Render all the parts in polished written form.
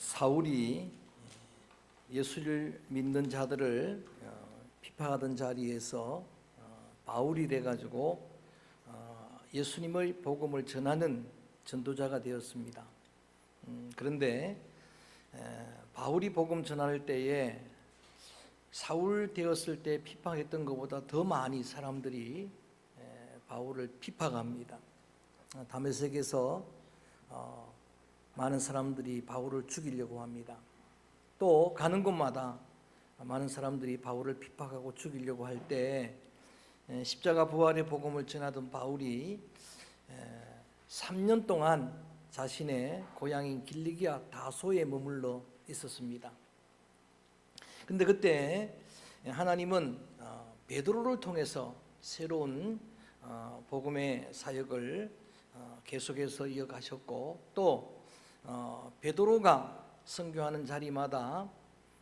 사울이 예수를 믿는 자들을 비판하던 자리에서 바울이 돼가지고 예수님의 복음을 전하는 전도자가 되었습니다. 그런데 바울이 복음 전할 때에 사울 되었을 때 비판했던 것보다 더 많이 사람들이 바울을 비판합니다. 다메섹에서 많은 사람들이 바울을 죽이려고 합니다. 또 가는 곳마다 많은 사람들이 바울을 비판하고 죽이려고 할 때 십자가 부활의 복음을 전하던 바울이 3년 동안 자신의 고향인 길리기아 다소에 머물러 있었습니다. 근데 그때 하나님은 베드로를 통해서 새로운 복음의 사역을 계속해서 이어가셨고, 또 베드로가 선교하는 자리마다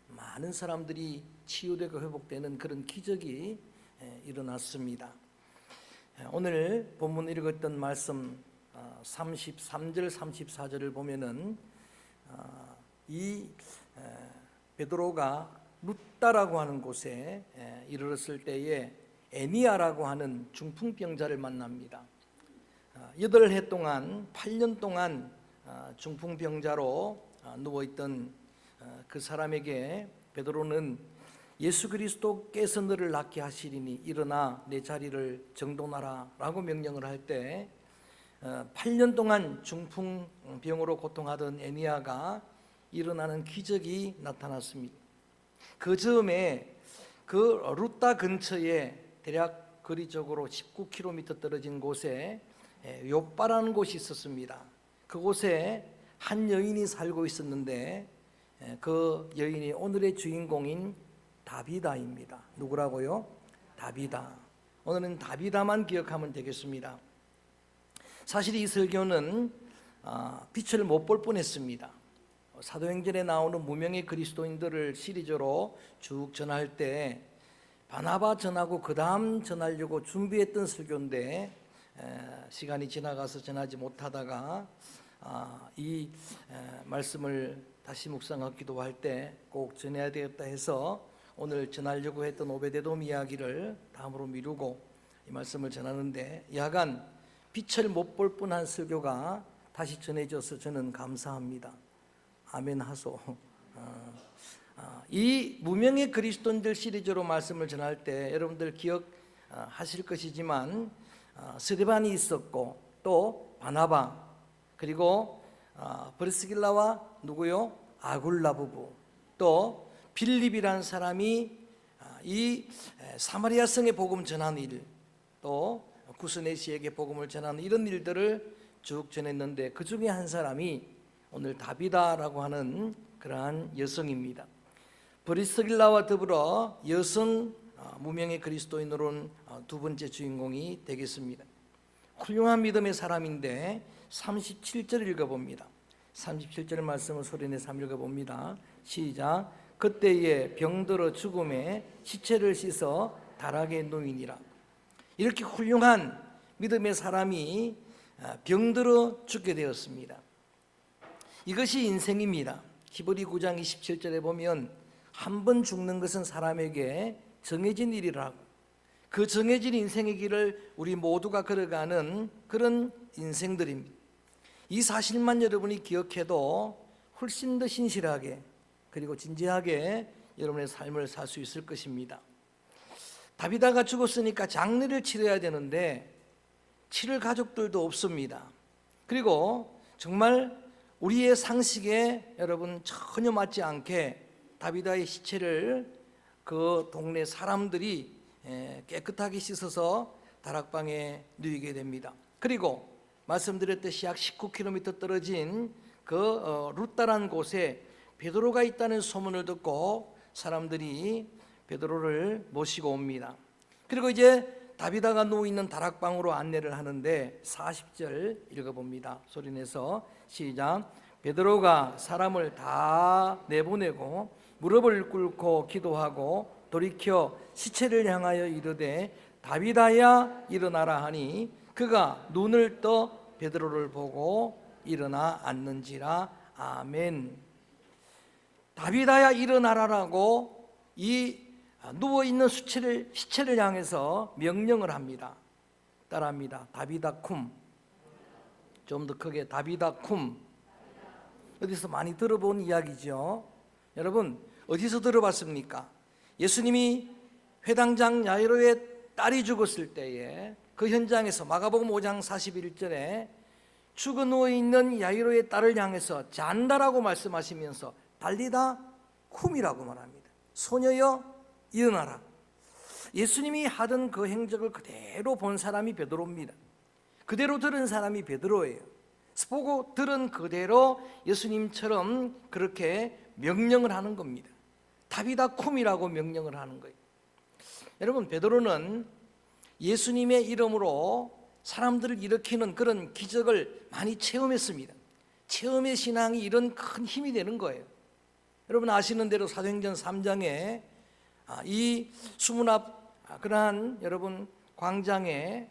많은 사람들이 치유되고 회복되는 그런 기적이 일어났습니다. 오늘 본문 읽었던 말씀 33절 34절을 보면은 이 베드로가 루다라고 하는 곳에 이르렀을 때에 에니아라고 하는 중풍병자를 만납니다. 8해 동안 8년 동안 중풍병자로 누워있던 그 사람에게 베드로는 예수 그리스도께서 너를 낫게 하시리니 일어나 내 자리를 정돈하라 라고 명령을 할 때 8년 동안 중풍병으로 고통하던 에니아가 일어나는 기적이 나타났습니다. 그 즈음에 그 루다 근처에 대략 거리적으로 19km 떨어진 곳에 욥바라는 곳이 있었습니다. 그곳에 한 여인이 살고 있었는데 그 여인이 오늘의 주인공인 다비다입니다. 누구라고요? 다비다. 오늘은 다비다만 기억하면 되겠습니다. 사실 이 설교는 빛을 못 볼 뻔했습니다. 사도행전에 나오는 무명의 그리스도인들을 시리즈로 쭉 전할 때 바나바 전하고 그 다음 전하려고 준비했던 설교인데 시간이 지나가서 전하지 못하다가 이 말씀을 다시 묵상하고 기도할 때 꼭 전해야 되겠다 해서 오늘 전하려고 했던 오베데돔 이야기를 다음으로 미루고 이 말씀을 전하는데, 야간 빛을 못 볼 뻔한 설교가 다시 전해져서 저는 감사합니다. 아멘 하소. 이 무명의 그리스도인들 시리즈로 말씀을 전할 때 여러분들 기억하실 것이지만 스데반이 있었고, 또 바나바, 그리고 브리스길라와 누구요? 아굴라 부부, 또 빌립이라는 사람이 이 사마리아 성에 복음 전하는 일, 또 구스네시에게 복음을 전하는 이런 일들을 쭉 전했는데, 그 중에 한 사람이 오늘 다비다라고 하는 그러한 여성입니다. 브리스길라와 더불어 여성 무명의 그리스도인으로는 두 번째 주인공이 되겠습니다. 훌륭한 믿음의 사람인데 37절 읽어봅니다. 37절 말씀을 소리내서 한번 읽어봅니다. 시작. 그때에 병들어 죽음에 시체를 씻어 다락에 누이니라. 이렇게 훌륭한 믿음의 사람이 병들어 죽게 되었습니다. 이것이 인생입니다. 히브리 9장 27절에 보면 한 번 죽는 것은 사람에게 정해진 일이라고, 그 정해진 인생의 길을 우리 모두가 걸어가는 그런 인생들입니다. 이 사실만 여러분이 기억해도 훨씬 더 신실하게 그리고 진지하게 여러분의 삶을 살 수 있을 것입니다. 다비다가 죽었으니까 장례를 치러야 되는데 치를 가족들도 없습니다. 그리고 정말 우리의 상식에 여러분 전혀 맞지 않게 다비다의 시체를 그 동네 사람들이 깨끗하게 씻어서 다락방에 누이게 됩니다. 그리고 말씀드렸듯이 약 19km 떨어진 그 루다라는 곳에 베드로가 있다는 소문을 듣고 사람들이 베드로를 모시고 옵니다. 그리고 이제 다비다가 누워있는 다락방으로 안내를 하는데 40절 읽어봅니다. 소리내서 시작. 베드로가 사람을 다 내보내고 무릎을 꿇고 기도하고 돌이켜 시체를 향하여 이르되 다비다야 일어나라 하니 그가 눈을 떠 베드로를 보고 일어나 앉는지라. 아멘. 다비다야 일어나라라고 이 누워있는 시체를 향해서 명령을 합니다. 따라합니다. 다비다 쿰. 좀 더 크게 다비다 쿰. 어디서 많이 들어본 이야기죠. 여러분 어디서 들어봤습니까? 예수님이 회당장 야이로의 딸이 죽었을 때에 그 현장에서 마가복음 5장 41절에 죽어 누워있는 야이로의 딸을 향해서 잔다라고 말씀하시면서 달리다 쿰이라고 말합니다. 소녀여 일어나라. 예수님이 하던 그 행적을 그대로 본 사람이 베드로입니다. 그대로 들은 사람이 베드로예요. 보고 들은 그대로 예수님처럼 그렇게 명령을 하는 겁니다. 다비다 쿰이라고 명령을 하는 거예요. 여러분 베드로는 예수님의 이름으로 사람들을 일으키는 그런 기적을 많이 체험했습니다. 체험의 신앙이 이런 큰 힘이 되는 거예요. 여러분 아시는 대로 사도행전 3장에 이 수문 앞 그러한 여러분 광장에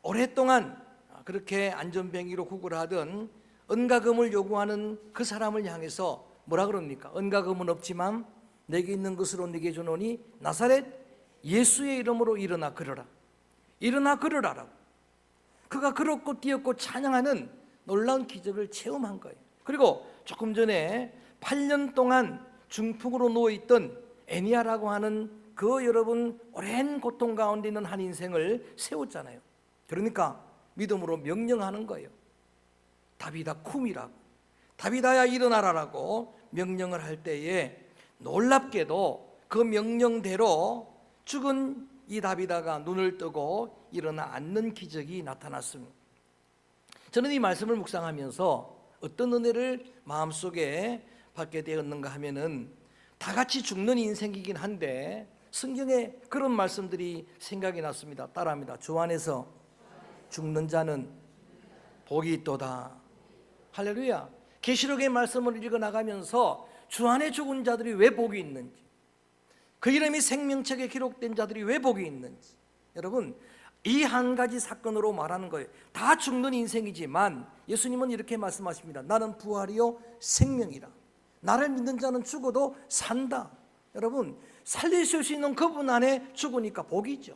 오랫동안 그렇게 안전뱅이로 구걸하던 은가금을 요구하는 그 사람을 향해서 뭐라 그럽니까? 은가금은 없지만 내게 있는 것으로 네게 주노니 나사렛 예수의 이름으로 일어나 걸어라. 일어나 걸으라라고. 그가 걸었고 뛰었고 찬양하는 놀라운 기적을 체험한 거예요. 그리고 조금 전에 8년 동안 중풍으로 누워있던 애니아라고 하는 그 여러분 오랜 고통 가운데 있는 한 인생을 세웠잖아요. 그러니까 믿음으로 명령하는 거예요. 다비다 쿰이라고, 다비다야 일어나라라고 명령을 할 때에 놀랍게도 그 명령대로 죽은 이 다비다가 눈을 뜨고 일어나 앉는 기적이 나타났습니다. 저는 이 말씀을 묵상하면서 어떤 은혜를 마음속에 받게 되었는가 하면은 다 같이 죽는 인생이긴 한데 성경에 그런 말씀들이 생각이 났습니다. 따라합니다. 주 안에서 죽는 자는 복이 있도다. 할렐루야. 계시록의 말씀을 읽어나가면서 주 안에 죽은 자들이 왜 복이 있는지, 그 이름이 생명책에 기록된 자들이 왜 복이 있는지, 여러분 이 한 가지 사건으로 말하는 거예요. 다 죽는 인생이지만 예수님은 이렇게 말씀하십니다. 나는 부활이요 생명이라. 나를 믿는 자는 죽어도 산다. 여러분 살리실 수 있는 그분 안에 죽으니까 복이죠.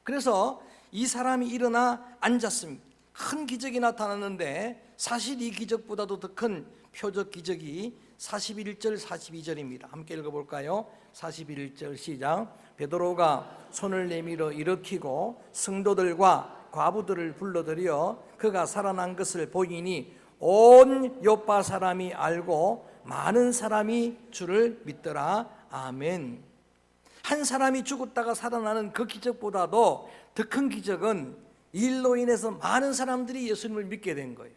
그래서 이 사람이 일어나 앉았습니다. 큰 기적이 나타났는데 사실 이 기적보다도 더 큰 표적 기적이 41절 42절입니다. 함께 읽어볼까요? 41절 시작. 베드로가 손을 내밀어 일으키고 성도들과 과부들을 불러들여 그가 살아난 것을 보이니 온 요파 사람이 알고 많은 사람이 주를 믿더라. 아멘. 한 사람이 죽었다가 살아나는 그 기적보다도 더 큰 기적은 이 일로 인해서 많은 사람들이 예수님을 믿게 된 거예요.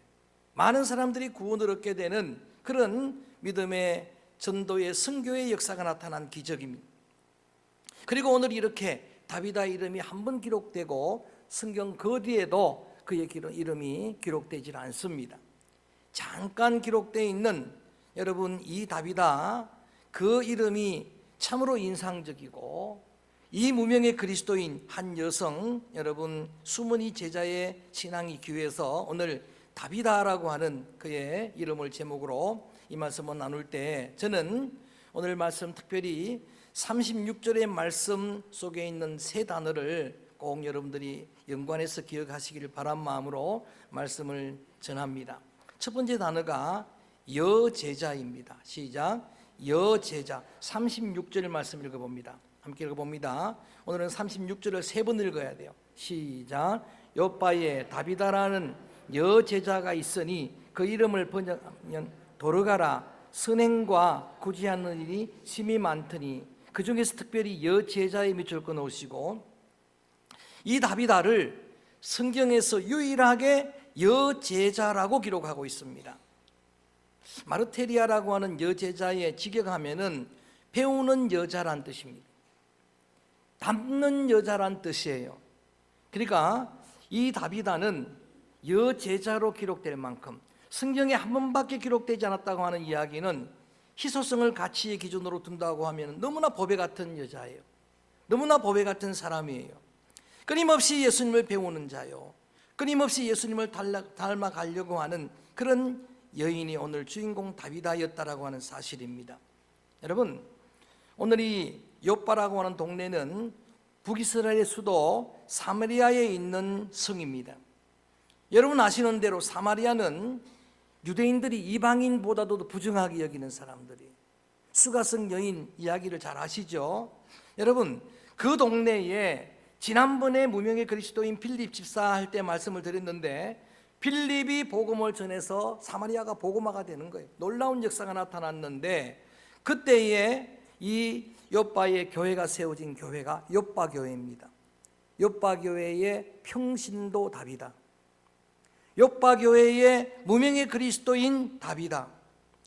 많은 사람들이 구원을 얻게 되는 그런 믿음의 전도의 선교의 역사가 나타난 기적입니다. 그리고 오늘 이렇게 다비다 이름이 한 번 기록되고 성경 그 뒤에도 그의 이름이 기록되질 않습니다. 잠깐 기록되어 있는 여러분 이 다비다 그 이름이 참으로 인상적이고 이 무명의 그리스도인 한 여성 여러분 수문이 제자의 신앙이 기회해서 오늘 다비다라고 하는 그의 이름을 제목으로 이 말씀을 나눌 때 저는 오늘 말씀 특별히 36절의 말씀 속에 있는 세 단어를 꼭 여러분들이 연관해서 기억하시기를 바란 마음으로 말씀을 전합니다. 첫 번째 단어가 여제자입니다. 시작. 여제자. 36절 말씀 읽어봅니다. 함께 읽어봅니다. 오늘은 36절을 세 번 읽어야 돼요. 시작. 요바에 다비다라는 여제자가 있으니 그 이름을 번역하면 도르가라. 선행과 구제하는 일이 심히 많더니 그 중에서 특별히 여제자에 밑줄 끊으시고 이 다비다를 성경에서 유일하게 여제자라고 기록하고 있습니다. 마르테리아라고 하는 여제자의 직역하면은 배우는 여자란 뜻입니다. 담는 여자란 뜻이에요. 그러니까 이 다비다는 여제자로 기록될 만큼 성경에 한 번밖에 기록되지 않았다고 하는 이야기는 희소성을 가치의 기준으로 둔다고 하면 너무나 보배 같은 여자예요. 너무나 보배 같은 사람이에요. 끊임없이 예수님을 배우는 자요. 끊임없이 예수님을 닮아가려고 하는 그런 여인이 오늘 주인공 다비다였다라고 하는 사실입니다. 여러분, 오늘 이 욥바라고 하는 동네는 북이스라엘의 수도 사마리아에 있는 성입니다. 여러분 아시는 대로 사마리아는 유대인들이 이방인보다도 부정하게 여기는 사람들이, 수가성 여인 이야기를 잘 아시죠? 여러분, 그 동네에 지난번에 무명의 그리스도인 필립 집사 할 때 말씀을 드렸는데, 필립이 복음을 전해서 사마리아가 복음화가 되는 거예요. 놀라운 역사가 나타났는데, 그때에 이 욥바의 교회가 세워진 교회가 욥바 교회입니다. 욥바 교회의 평신도 다비다, 욥바 교회의 무명의 그리스도인 다비다.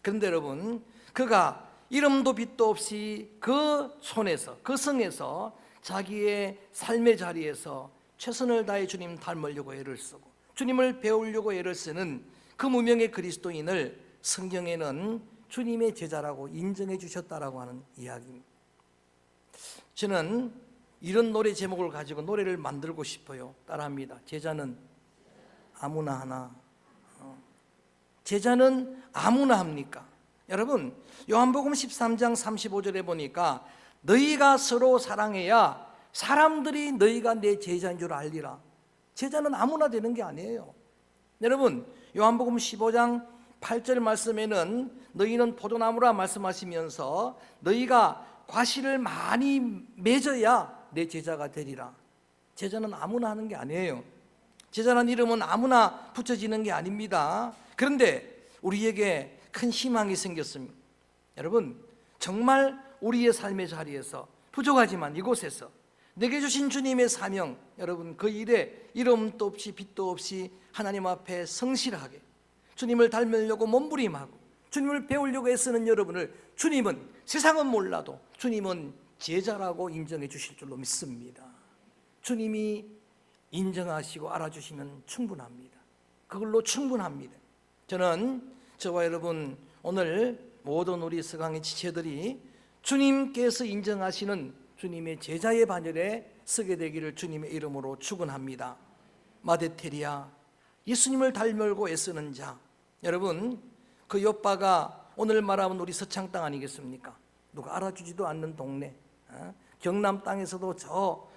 그런데 여러분, 그가 이름도 빛도 없이 그 손에서, 그 성에서 자기의 삶의 자리에서 최선을 다해 주님 닮으려고 애를 쓰고 주님을 배우려고 애를 쓰는 그 무명의 그리스도인을 성경에는 주님의 제자라고 인정해 주셨다라고 하는 이야기입니다. 저는 이런 노래 제목을 가지고 노래를 만들고 싶어요. 따라합니다. 제자는 아무나 하나. 제자는 아무나 합니까? 여러분, 요한복음 13장 35절에 보니까 너희가 서로 사랑해야 사람들이 너희가 내 제자인 줄 알리라. 제자는 아무나 되는 게 아니에요. 여러분, 요한복음 15장 8절 말씀에는 너희는 포도나무라 말씀하시면서 너희가 과실을 많이 맺어야 내 제자가 되리라. 제자는 아무나 하는 게 아니에요. 제자라는 이름은 아무나 붙여지는 게 아닙니다. 그런데 우리에게 큰 희망이 생겼습니다. 여러분, 정말 우리의 삶의 자리에서 부족하지만 이곳에서 내게 주신 주님의 사명, 여러분 그 일에 이름도 없이 빛도 없이 하나님 앞에 성실하게 주님을 닮으려고 몸부림하고 주님을 배우려고 애쓰는 여러분을 주님은, 세상은 몰라도 주님은 제자라고 인정해 주실 줄로 믿습니다. 주님이 인정하시고 알아주시면 충분합니다. 그걸로 충분합니다. 저는 저와 여러분 오늘 모든 우리 서강의 지체들이 주님께서 인정하시는 주님의 제자의 반열에 서게 되기를 주님의 이름으로 축원합니다. 마데테리아, 예수님을 닮으려고 애쓰는 자. 여러분, 그 욥바가 오늘 말하면 우리 서창 땅 아니겠습니까? 누가 알아주지도 않는 동네, 경남 땅에서도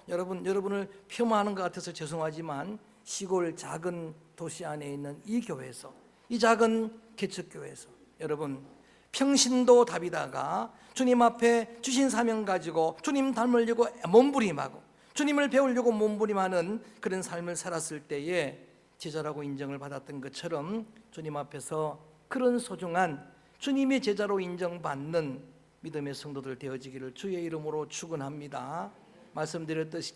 여러분을 폄하하는 것 같아서 죄송하지만 시골 작은 도시 안에 있는 이 교회에서, 이 작은 개척교회에서 여러분 평신도 다비다가 주님 앞에 주신 사명 가지고 주님 닮으려고 몸부림하고 주님을 배우려고 몸부림하는 그런 삶을 살았을 때에 제자라고 인정을 받았던 것처럼 주님 앞에서 그런 소중한 주님의 제자로 인정받는 믿음의 성도들 되어지기를 주의 이름으로 축원합니다. 말씀드렸듯이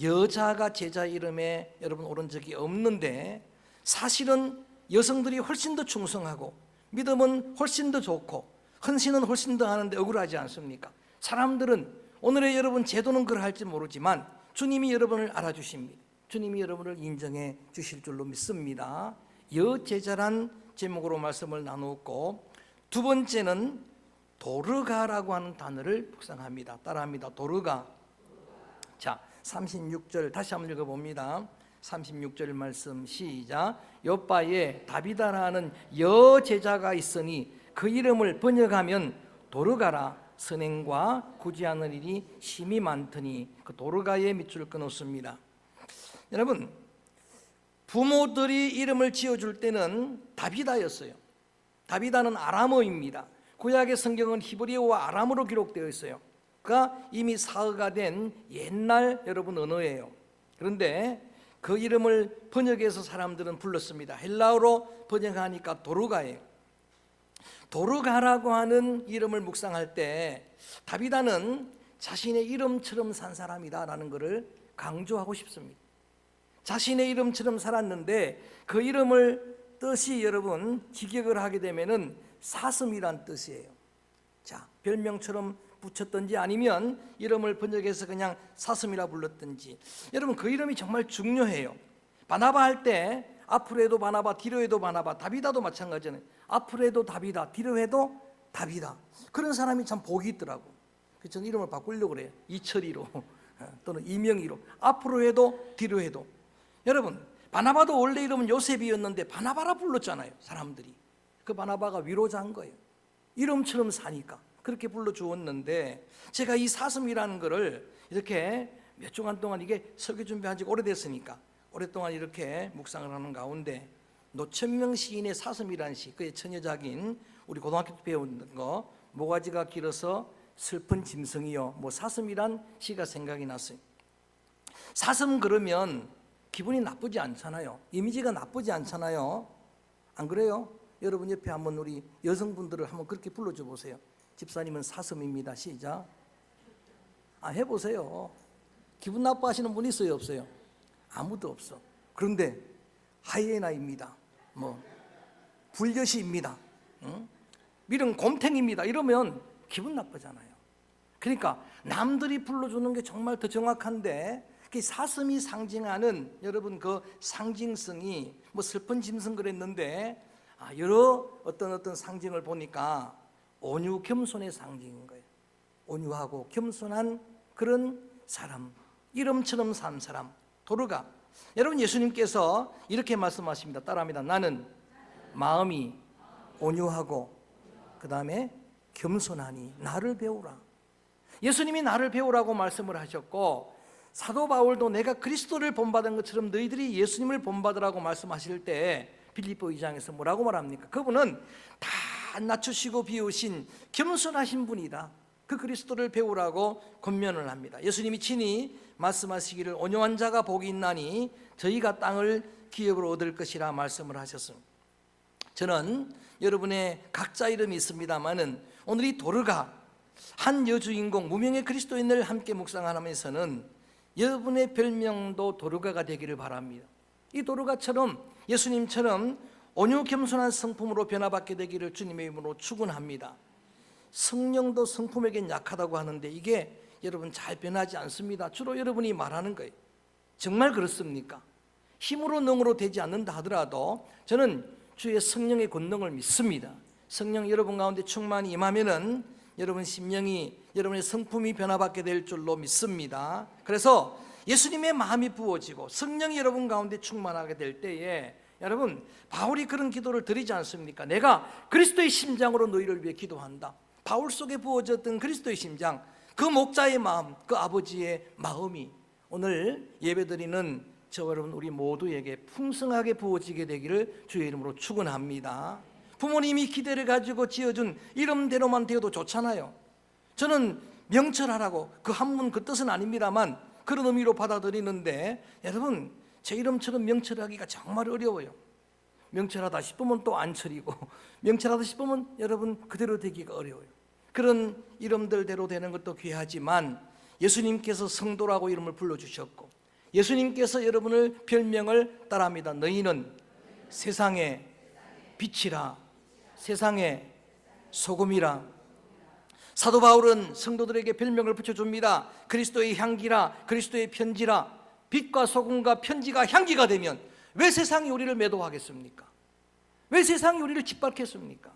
여자가 제자 이름에 여러분 오른 적이 없는데, 사실은 여성들이 훨씬 더 충성하고 믿음은 훨씬 더 좋고 헌신은 훨씬 더 하는데 억울하지 않습니까? 사람들은 오늘의 여러분 제도는 그러할지 모르지만 주님이 여러분을 알아주십니다. 주님이 여러분을 인정해 주실 줄로 믿습니다. 여제자란 제목으로 말씀을 나누었고, 두 번째는 도르가라고 하는 단어를 묵상합니다. 따라합니다. 도르가. 자, 36절 다시 한번 읽어봅니다. 36절 말씀 시작. 욥바에 다비다라는 여제자가 있으니 그 이름을 번역하면 도르가라. 선행과 굳이 않은 일이 심히 많더니 그 도르가에 밑줄 끊었습니다. 여러분, 부모들이 이름을 지어줄 때는 다비다였어요. 다비다는 아람어입니다. 구약의 성경은 히브리어와 아람어로 기록되어 있어요. 그가 이미 사어가 된 옛날 여러분 언어예요. 그런데 그 이름을 번역해서 사람들은 불렀습니다. 헬라어로 번역하니까 도르가예요. 도르가라고 하는 이름을 묵상할 때 다비다는 자신의 이름처럼 산 사람이다라는 것을 강조하고 싶습니다. 자신의 이름처럼 살았는데 그 이름을 뜻이 여러분 직역을 하게 되면은 사슴이란 뜻이에요. 자, 별명처럼 붙였든지 아니면 이름을 번역해서 그냥 사슴이라 불렀든지, 여러분 그 이름이 정말 중요해요. 바나바 할 때 앞으로 해도 바나바, 뒤로 해도 바나바, 다비다도 마찬가지잖아요. 앞으로 해도 다비다, 뒤로 해도 다비다. 그런 사람이 참 복이 있더라고. 그래서 저는 이름을 바꾸려고 그래요. 이철이로 또는 이명희로. 앞으로 해도 뒤로 해도. 여러분, 바나바도 원래 이름은 요셉이었는데 바나바라 불렀잖아요, 사람들이. 그 바나바가 위로자인 거예요. 이름처럼 사니까 그렇게 불러주었는데, 제가 이 사슴이라는 거를 이렇게 몇 주간 동안, 이게 설교 준비한 지 오래됐으니까 오랫동안 이렇게 묵상을 하는 가운데, 노천명 시인의 사슴이라는 시, 그의 처녀작인, 우리 고등학교 때 배운 거, 모가지가 길어서 슬픈 짐승이요, 뭐 사슴이란 시가 생각이 났어요. 사슴 그러면 기분이 나쁘지 않잖아요. 이미지가 나쁘지 않잖아요. 안 그래요? 여러분 옆에 한번 우리 여성분들을 한번 그렇게 불러줘 보세요. 집사님은 사슴입니다. 시작. 해보세요. 기분 나빠하시는 분 있어요, 없어요? 아무도 없어. 그런데 하이에나입니다, 뭐 불려시입니다, 밀은 곰탱입니다, 이러면 기분 나쁘잖아요. 그러니까 남들이 불러주는 게 정말 더 정확한데, 그 사슴이 상징하는, 여러분 그 상징성이, 뭐 슬픈 짐승 그랬는데, 여러 어떤 상징을 보니까 온유 겸손의 상징인 거예요. 온유하고 겸손한 그런 사람, 이름처럼 산 사람, 도르가. 여러분, 예수님께서 이렇게 말씀하십니다. 따라합니다. 나는 마음이 온유하고 그 다음에 겸손하니 나를 배우라. 예수님이 나를 배우라고 말씀을 하셨고, 사도 바울도 내가 그리스도를 본받은 것처럼 너희들이 예수님을 본받으라고 말씀하실 때 빌립보 2장에서 뭐라고 말합니까? 그분은 다 낮추시고 비우신 겸손하신 분이다. 그 그리스도를 배우라고 권면을 합니다. 예수님이 친히 말씀하시기를 온유한 자가 복이 있나니 저희가 땅을 기업으로 얻을 것이라 말씀을 하셨습니다. 저는 여러분의 각자 이름이 있습니다마는 오늘 이 도르가, 한 여주인공 무명의 그리스도인을 함께 묵상하면서는 여러분의 별명도 도르가가 되기를 바랍니다. 이 도르가처럼 예수님처럼 온유 겸손한 성품으로 변화받게 되기를 주님의 이름으로 축원합니다. 성령도 성품에겐 약하다고 하는데 이게 여러분 잘 변하지 않습니다. 주로 여러분이 말하는 거예요. 정말 그렇습니까? 힘으로 능으로 되지 않는다 하더라도 저는 주의 성령의 권능을 믿습니다. 성령 여러분 가운데 충만히 임하면은 여러분 심령이, 여러분의 성품이 변화받게 될 줄로 믿습니다. 그래서 예수님의 마음이 부어지고 성령이 여러분 가운데 충만하게 될 때에, 여러분 바울이 그런 기도를 드리지 않습니까? 내가 그리스도의 심장으로 너희를 위해 기도한다. 바울 속에 부어졌던 그리스도의 심장, 그 목자의 마음, 그 아버지의 마음이 오늘 예배드리는 저와 여러분 우리 모두에게 풍성하게 부어지게 되기를 주의 이름으로 축원합니다. 부모님이 기대를 가지고 지어준 이름대로만 되어도 좋잖아요. 저는 명철하라고, 그 한문 그 뜻은 아닙니다만 그런 의미로 받아들이는데, 여러분 제 이름처럼 명철하기가 정말 어려워요. 명철하다 싶으면 또 안철이고, 명철하다 싶으면 여러분 그대로 되기가 어려워요. 그런 이름들대로 되는 것도 귀하지만 예수님께서 성도라고 이름을 불러주셨고, 예수님께서 여러분을 별명을 따라합니다. 너희는 세상의 빛이라, 세상의 소금이라. 사도 바울은 성도들에게 별명을 붙여줍니다. 그리스도의 향기라, 그리스도의 편지라. 빛과 소금과 편지가 향기가 되면 왜 세상이 우리를 매도하겠습니까? 왜 세상이 우리를 짓밟겠습니까?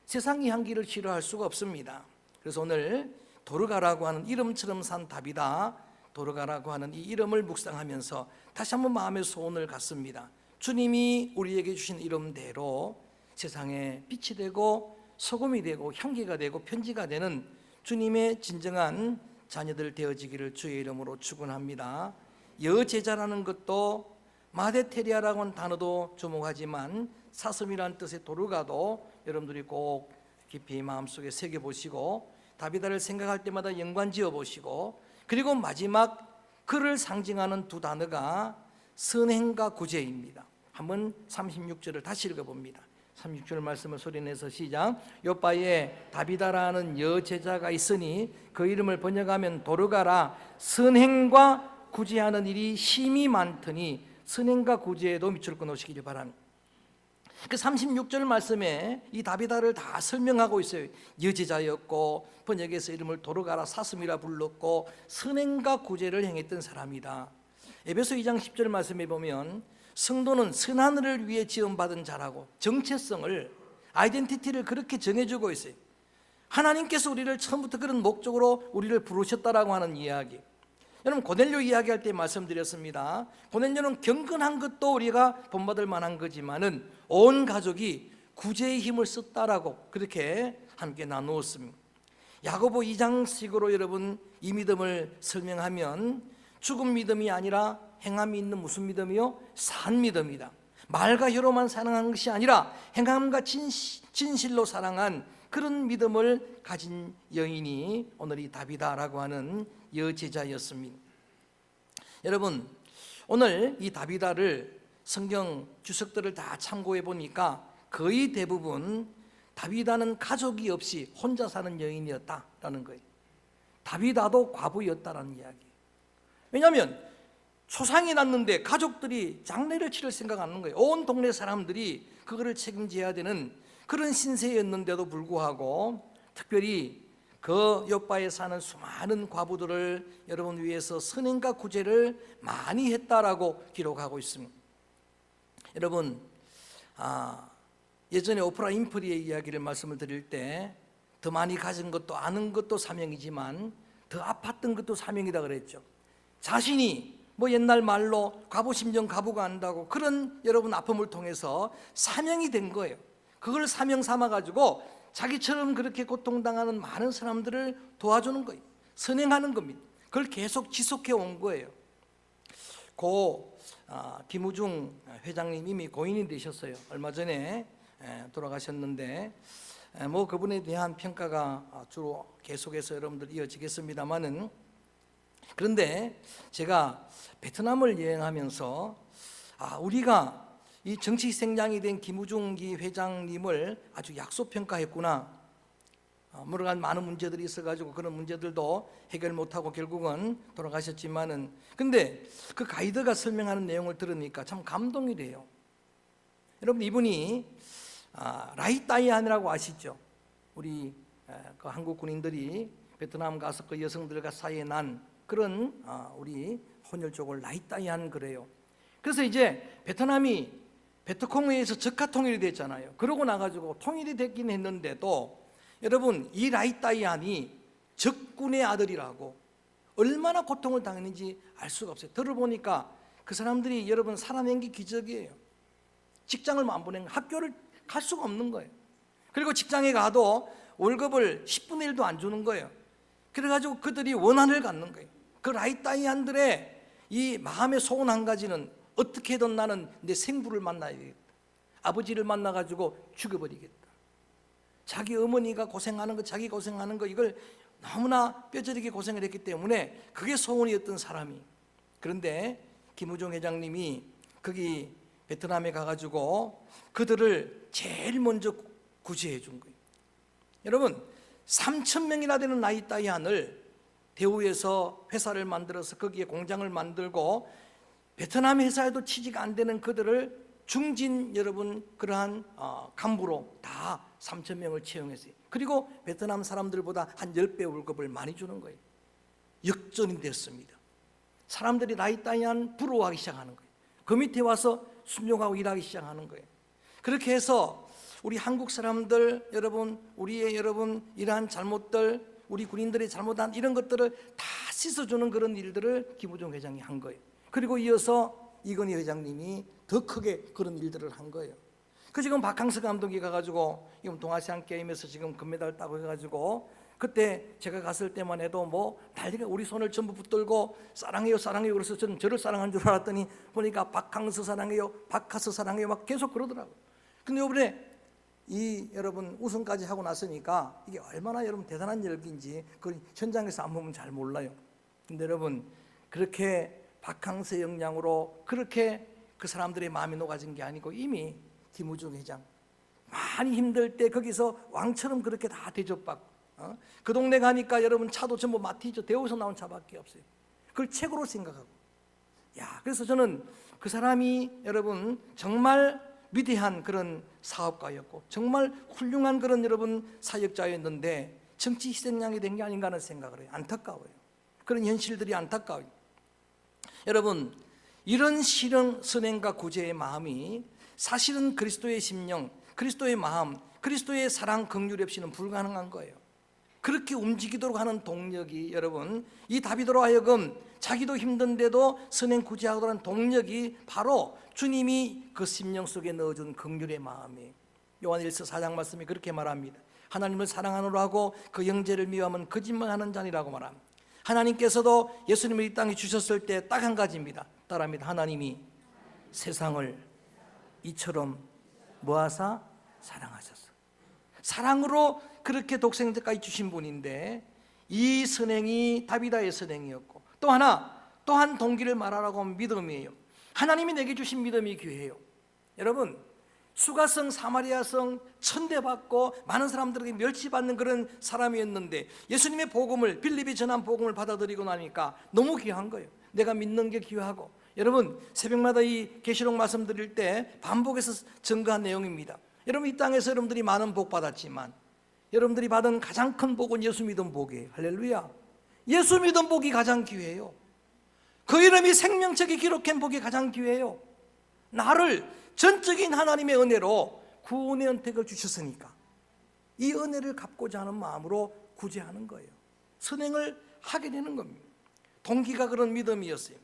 세상이 향기를 싫어할 수가 없습니다. 그래서 오늘 도르가라고 하는 이름처럼 산 다비다, 도르가라고 하는 이 이름을 묵상하면서 다시 한번 마음의 소원을 갖습니다. 주님이 우리에게 주신 이름대로 세상에 빛이 되고 소금이 되고 향기가 되고 편지가 되는 주님의 진정한 자녀들 되어지기를 주의 이름으로 축원합니다. 여제자라는 것도, 마데테리아라고 하는 단어도 주목하지만 사슴이라는 뜻의 도르가도 여러분들이 꼭 깊이 마음속에 새겨보시고, 다비다를 생각할 때마다 연관 지어보시고, 그리고 마지막 그를 상징하는 두 단어가 선행과 구제입니다. 한번 36절을 다시 읽어봅니다. 36절 말씀을 소리내서 시작. 요바에 다비다라는 여제자가 있으니 그 이름을 번역하면 도르가라. 선행과 구제하는 일이 심히 많더니 선행과 구제에도 밑줄 끊으시기를 바랍니다. 그 36절 말씀에 이 다비다를 다 설명하고 있어요. 여제자였고 번역에서 이름을 도르가라, 사슴이라 불렀고 선행과 구제를 행했던 사람이다. 에베소 2장 10절 말씀에 보면 성도는 선하늘을 위해 지음받은 자라고 정체성을, 아이덴티티를 그렇게 정해주고 있어요. 하나님께서 우리를 처음부터 그런 목적으로 우리를 부르셨다라고 하는 이야기. 여러분 고넬료 이야기할 때 말씀드렸습니다. 고넬료는 경건한 것도 우리가 본받을 만한 거지만은 온 가족이 구제의 힘을 썼다라고 그렇게 함께 나누었습니다. 야고보 2장식으로 여러분 이 믿음을 설명하면 죽은 믿음이 아니라 행함이 있는 무슨 믿음이요? 산 믿음이다. 말과 혀로만 사랑하는 것이 아니라 행함과 진실로 사랑한 그런 믿음을 가진 여인이 오늘 이 다비다라고 하는 여제자였습니다. 여러분, 오늘 이 다비다를 성경 주석들을 다 참고해 보니까 거의 대부분 다비다는 가족이 없이 혼자 사는 여인이었다라는 거예요. 다비다도 과부였다라는 이야기예요. 왜냐하면 초상이 났는데 가족들이 장례를 치를 생각 안 하는 거예요. 온 동네 사람들이 그거를 책임져야 되는 그런 신세였는데도 불구하고 특별히 그 요바에 사는 수많은 과부들을 여러분 위해서 선행과 구제를 많이 했다라고 기록하고 있습니다. 여러분, 예전에 오프라 윈프리의 이야기를 말씀을 드릴 때 더 많이 가진 것도 아는 것도 사명이지만 더 아팠던 것도 사명이다 그랬죠. 자신이 뭐 옛날 말로 과부심정 과부가 안다고 그런 여러분 아픔을 통해서 사명이 된 거예요. 그걸 사명 삼아 가지고 자기처럼 그렇게 고통당하는 많은 사람들을 도와주는 거예요. 선행하는 겁니다. 그걸 계속 지속해 온 거예요. 김우중 회장님 이미 고인이 되셨어요. 얼마 전에 돌아가셨는데 뭐 그분에 대한 평가가 주로 계속해서 여러분들 이어지겠습니다만은, 그런데 제가 베트남을 여행하면서 우리가 이 정치생장이 된 김우중기 회장님을 아주 약소평가했구나. 물론 많은 문제들이 있어가지고 그런 문제들도 해결 못하고 결국은 돌아가셨지만은, 근데 그 가이드가 설명하는 내용을 들으니까 참 감동이 돼요. 여러분, 이분이 라이따이안이라고 아시죠? 우리 그 한국 군인들이 베트남 가서 그 여성들과 사이에 난 그런 우리 혼혈족을 라이따이안 그래요. 그래서 이제 베트남이 베트콩에 의해서 적화 통일이 됐잖아요. 그러고 나가지고 통일이 됐긴 했는데도 여러분, 이 라이따이안이 적군의 아들이라고 얼마나 고통을 당했는지 알 수가 없어요. 들어보니까 그 사람들이 여러분 살아낸 게 기적이에요. 직장을 안 보낸, 학교를 갈 수가 없는 거예요. 그리고 직장에 가도 월급을 10분의 1도 안 주는 거예요. 그래가지고 그들이 원한을 갖는 거예요. 그 라이따이안들의 이 마음의 소원 한 가지는 어떻게든 나는 내 생부를 만나야겠다. 아버지를 만나가지고 죽여버리겠다. 자기 어머니가 고생하는 거, 자기 고생하는 거, 이걸 너무나 뼈저리게 고생을 했기 때문에 그게 소원이었던 사람이. 그런데 김우중 회장님이 거기 베트남에 가가지고 그들을 제일 먼저 구제해 준 거예요. 여러분, 3,000명이나 되는 라이따이안을 대우에서 회사를 만들어서 거기에 공장을 만들고 베트남 회사에도 취직 안 되는 그들을 중진 여러분 그러한 간부로 다 3,000명을 채용했어요. 그리고 베트남 사람들보다 한 10배 월급을 많이 주는 거예요. 역전이 됐습니다. 사람들이 라이따이안 부러워하기 시작하는 거예요. 그 밑에 와서 순종하고 일하기 시작하는 거예요. 그렇게 해서 우리 한국 사람들 여러분, 우리의 여러분 이러한 잘못들, 우리 군인들이 잘못한 이런 것들을 다 씻어주는 그런 일들을 김우중 회장이 한 거예요. 그리고 이어서 이건희 회장님이 더 크게 그런 일들을 한 거예요. 그 지금 박항서 감독이 가가지고 지금 동아시안 게임에서 지금 금메달 따고 해가지고 그때 제가 갔을 때만 해도 뭐 난리가, 우리 손을 전부 붙들고 사랑해요 사랑해요 그래서 저는 저를 사랑한 줄 알았더니 보니까 박항서 사랑해요, 박하서 사랑해요 막 계속 그러더라고요. 근데 이번에 이 여러분 우승까지 하고 났으니까 이게 얼마나 여러분 대단한 열기인지 그 현장에서 안 보면 잘 몰라요. 근데 여러분, 그렇게 박항서의 영향으로 그렇게 그 사람들의 마음이 녹아진 게 아니고 이미 김우중 회장 많이 힘들 때 거기서 왕처럼 그렇게 다 대접받고 그 동네 가니까 여러분 차도 전부 마티죠. 대우에서 나온 차밖에 없어요. 그걸 최고로 생각하고, 그래서 저는 그 사람이 여러분 정말 위대한 그런 사업가였고 정말 훌륭한 그런 여러분 사역자였는데 정치 희생양이 된 게 아닌가 하는 생각을 해요. 안타까워요. 그런 현실들이 안타까워요. 여러분, 이런 실현 선행과 구제의 마음이 사실은 그리스도의 심령, 그리스도의 마음, 그리스도의 사랑 긍휼 없이는 불가능한 거예요. 그렇게 움직이도록 하는 동력이 여러분, 이 다비드로 하여금 자기도 힘든데도 선행 구제하도록 하는 동력이 바로 주님이 그 심령 속에 넣어준 긍휼의 마음이에요. 요한일서 4장 말씀이 그렇게 말합니다. 하나님을 사랑하노라 하고 그 형제를 미워하면 거짓말하는 자니라고 말합니다. 하나님께서도 예수님을 이 땅에 주셨을 때 딱 한 가지입니다. 따라합니다. 하나님이 세상을 이처럼 뭐하사 사랑하셨어. 사랑으로 그렇게 독생자까지 주신 분인데, 이 선행이 다비다의 선행이었고, 또한 동기를 말하라고 하면 믿음이에요. 하나님이 내게 주신 믿음이 귀해요. 여러분, 수가성 사마리아성 천대받고 많은 사람들에게 멸치받는 그런 사람이었는데, 예수님의 복음을, 빌립이 전한 복음을 받아들이고 나니까 너무 귀한 거예요. 내가 믿는 게 귀하고. 여러분, 새벽마다 이 계시록 말씀드릴 때 반복해서 증거한 내용입니다. 여러분, 이 땅에서 여러분들이 많은 복 받았지만 여러분들이 받은 가장 큰 복은 예수 믿은 복이에요. 할렐루야. 예수 믿은 복이 가장 귀해요. 그 이름이 생명책에 기록한 복이 가장 귀해요. 나를 전적인 하나님의 은혜로 구원의恩택을 주셨으니까 이 은혜를 갚고자 하는 마음으로 구제하는 거예요. 선행을 하게 되는 겁니다. 동기가 그런 믿음이었어요.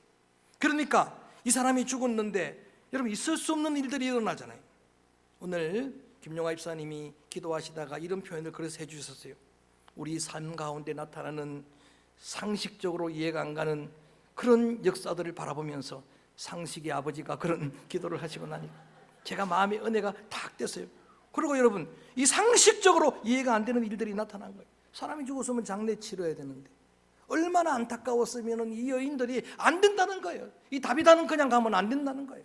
그러니까 이 사람이 죽었는데 여러분, 있을 수 없는 일들이 일어나잖아요. 오늘 김용화 입사님이 기도하시다가 이런 표현을 그래서 해주셨어요. 우리 삶 가운데 나타나는 상식적으로 이해가 안 가는 그런 역사들을 바라보면서 상식의 아버지가 그런 기도를 하시고 나니까 제가 마음의 은혜가 탁 됐어요. 그리고 여러분, 이 상식적으로 이해가 안 되는 일들이 나타난 거예요. 사람이 죽었으면 장례 치러야 되는데 얼마나 안타까웠으면 이 여인들이 안 된다는 거예요. 이 다비다는 그냥 가면 안 된다는 거예요.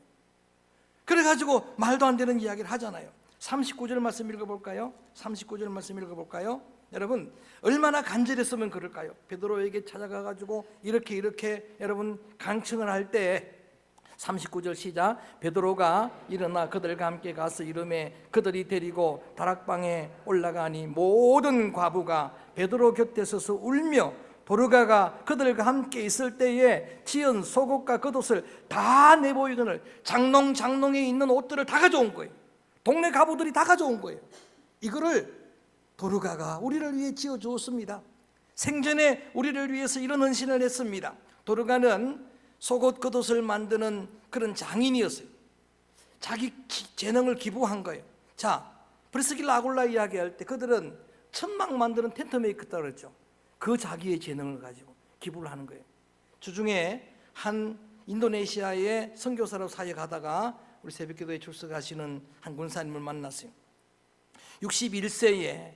그래가지고 말도 안 되는 이야기를 하잖아요. 39절 말씀 읽어볼까요? 39절 말씀 읽어볼까요? 여러분, 얼마나 간절했으면 그럴까요? 베드로에게 찾아가가지고 이렇게 여러분 강청을 할 때 39절 시작. 베드로가 일어나 그들과 함께 가서 이르매 그들이 데리고 다락방에 올라가니 모든 과부가 베드로 곁에 서서 울며 도르가가 그들과 함께 있을 때에 지은 속옷과 겉옷을 다 내보이거늘 장롱에 있는 옷들을 다 가져온 거예요. 동네 가부들이 다 가져온 거예요. 이거를 도르가가 우리를 위해 지어 주었습니다. 생전에 우리를 위해서 이런 헌신을 했습니다. 도르가는 속옷 겉옷을 만드는 그런 장인이었어요. 자기 재능을 기부한 거예요. 자, 브리스길라 아굴라 이야기할 때 그들은 천막 만드는 텐트 메이커다 그랬죠. 그 자기의 재능을 가지고 기부를 하는 거예요. 주중에 한 인도네시아의 선교사로 사역하다가 우리 새벽기도에 출석하시는 한 군사님을 만났어요. 61세에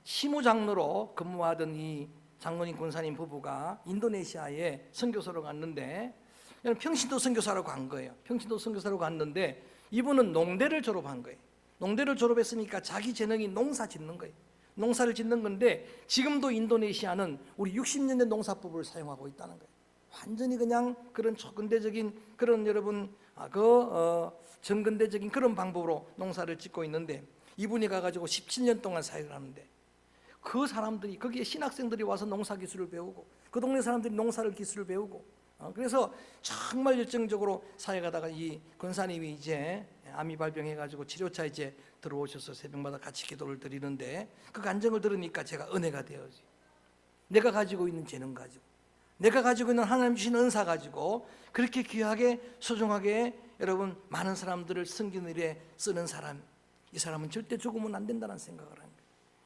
시무장로로 근무하던 이 장로님 군사님 부부가 인도네시아에 선교사로 갔는데, 평신도 선교사로 간 거예요. 평신도 선교사로 갔는데 이분은 농대를 졸업한 거예요. 농대를 졸업했으니까 자기 재능이 농사 짓는 거예요. 농사를 짓는 건데 지금도 인도네시아는 우리 60년대 농사법을 사용하고 있다는 거예요. 완전히 그냥 그런 초근대적인 그런 여러분 정근대적인 그런 방법으로 농사를 짓고 있는데, 이분이 가가지고 17년 동안 사역을 하는데 그 사람들이, 거기에 신학생들이 와서 농사 기술을 배우고 그 동네 사람들이 농사를 기술을 배우고 그래서 정말 열정적으로 사역하다가 이 권사님이 이제 암이 발병해가지고 치료차 이제 들어오셔서 새벽마다 같이 기도를 드리는데 그 간증을 들으니까 제가 은혜가 되어지. 내가 가지고 있는 재능 가지고, 내가 가지고 있는 하나님 주신 은사 가지고 그렇게 귀하게 소중하게 여러분 많은 사람들을 섬기는 일에 쓰는 사람, 이 사람은 절대 죽으면 안 된다는 생각을 합니다.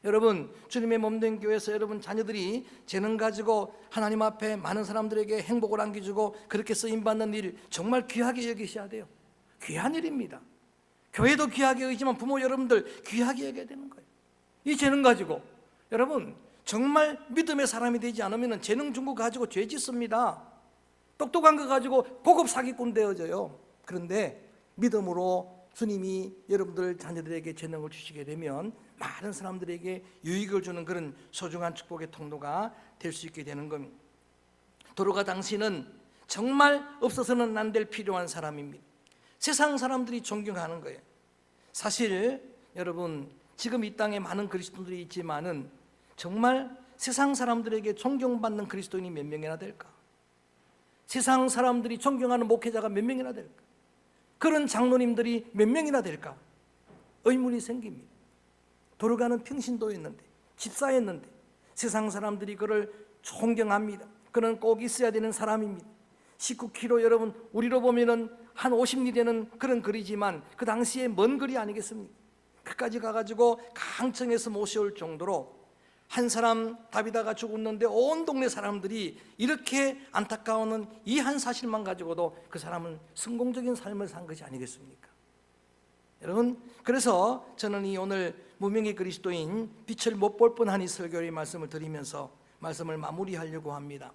여러분, 주님의 몸된 교회에서 여러분 자녀들이 재능 가지고 하나님 앞에 많은 사람들에게 행복을 안겨주고 그렇게 쓰임받는 일 정말 귀하게 여기셔야 돼요. 귀한 일입니다. 교회도 귀하게 여기지만 부모 여러분들 귀하게 여겨야 되는 거예요. 이 재능 가지고 여러분 정말 믿음의 사람이 되지 않으면 재능 준 거 가지고 죄 짓습니다. 똑똑한 거 가지고 고급 사기꾼 되어져요. 그런데 믿음으로 주님이 여러분들 자녀들에게 재능을 주시게 되면 많은 사람들에게 유익을 주는 그런 소중한 축복의 통로가 될 수 있게 되는 겁니다. 도르가 당신은 정말 없어서는 안 될 필요한 사람입니다. 세상 사람들이 존경하는 거예요. 사실 여러분 지금 이 땅에 많은 그리스도인들이 있지만은 정말 세상 사람들에게 존경받는 그리스도인이 몇 명이나 될까? 세상 사람들이 존경하는 목회자가 몇 명이나 될까? 그런 장로님들이 몇 명이나 될까? 의문이 생깁니다. 도르가는 평신도였는데 집사였는데 세상 사람들이 그를 존경합니다. 그는 꼭 있어야 되는 사람입니다. 19km, 여러분 우리로 보면은 한 50리 되는 그런 거리지만 그 당시에 먼 거리 아니겠습니까? 끝까지 가가지고 강청에서 모셔올 정도로 한 사람 다비다가 죽었는데 온 동네 사람들이 이렇게 안타까워하는 이 한 사실만 가지고도 그 사람은 성공적인 삶을 산 것이 아니겠습니까? 여러분, 그래서 저는 이 오늘 무명의 그리스도인 빛을 못 볼 뻔한 이 설교의 말씀을 드리면서 말씀을 마무리하려고 합니다.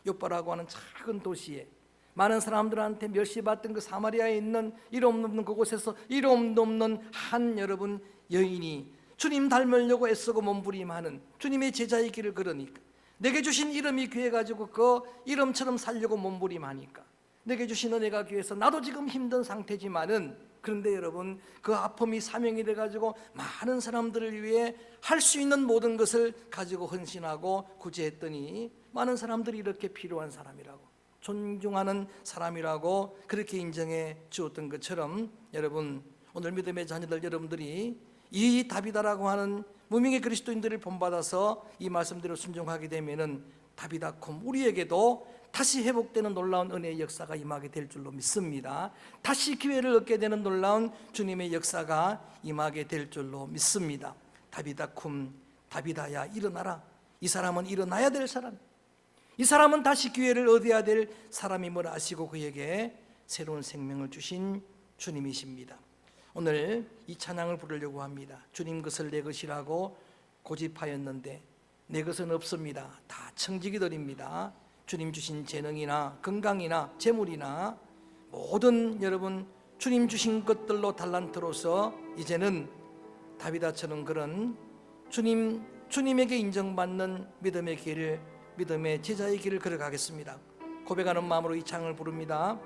요빠라고 하는 작은 도시에 많은 사람들한테 멸시받던 그 사마리아에 있는 이름 없는 그곳에서 이름도 없는 한 여러분 여인이 주님 닮으려고 애쓰고 몸부림하는 주님의 제자의 길을 걸으니까, 내게 주신 이름이 귀해가지고 그 이름처럼 살려고 몸부림하니까, 내게 주신 은혜가 귀해서 나도 지금 힘든 상태지만은, 그런데 여러분 그 아픔이 사명이 돼가지고 많은 사람들을 위해 할 수 있는 모든 것을 가지고 헌신하고 구제했더니 많은 사람들이 이렇게 필요한 사람이라고, 존중하는 사람이라고 그렇게 인정해 주었던 것처럼, 여러분 오늘 믿음의 자녀들 여러분들이 이 다비다라고 하는 무명의 그리스도인들을 본받아서 이 말씀대로 순종하게 되면은 다비다콤 우리에게도 다시 회복되는 놀라운 은혜의 역사가 임하게 될 줄로 믿습니다. 다시 기회를 얻게 되는 놀라운 주님의 역사가 임하게 될 줄로 믿습니다. 다비다콤, 다비다야 일어나라. 이 사람은 일어나야 될 사람, 이 사람은 다시 기회를 얻어야 될 사람임을 아시고 그에게 새로운 생명을 주신 주님이십니다. 오늘 이 찬양을 부르려고 합니다. 주님 것을 내 것이라고 고집하였는데 내 것은 없습니다. 다 청지기들입니다. 주님 주신 재능이나 건강이나 재물이나 모든 여러분 주님 주신 것들로 달란트로서 이제는 다비다처럼 그런 주님에게 인정받는 믿음의 길을, 믿음의 제자의 길을 걸어가겠습니다. 고백하는 마음으로 이 찬양을 부릅니다.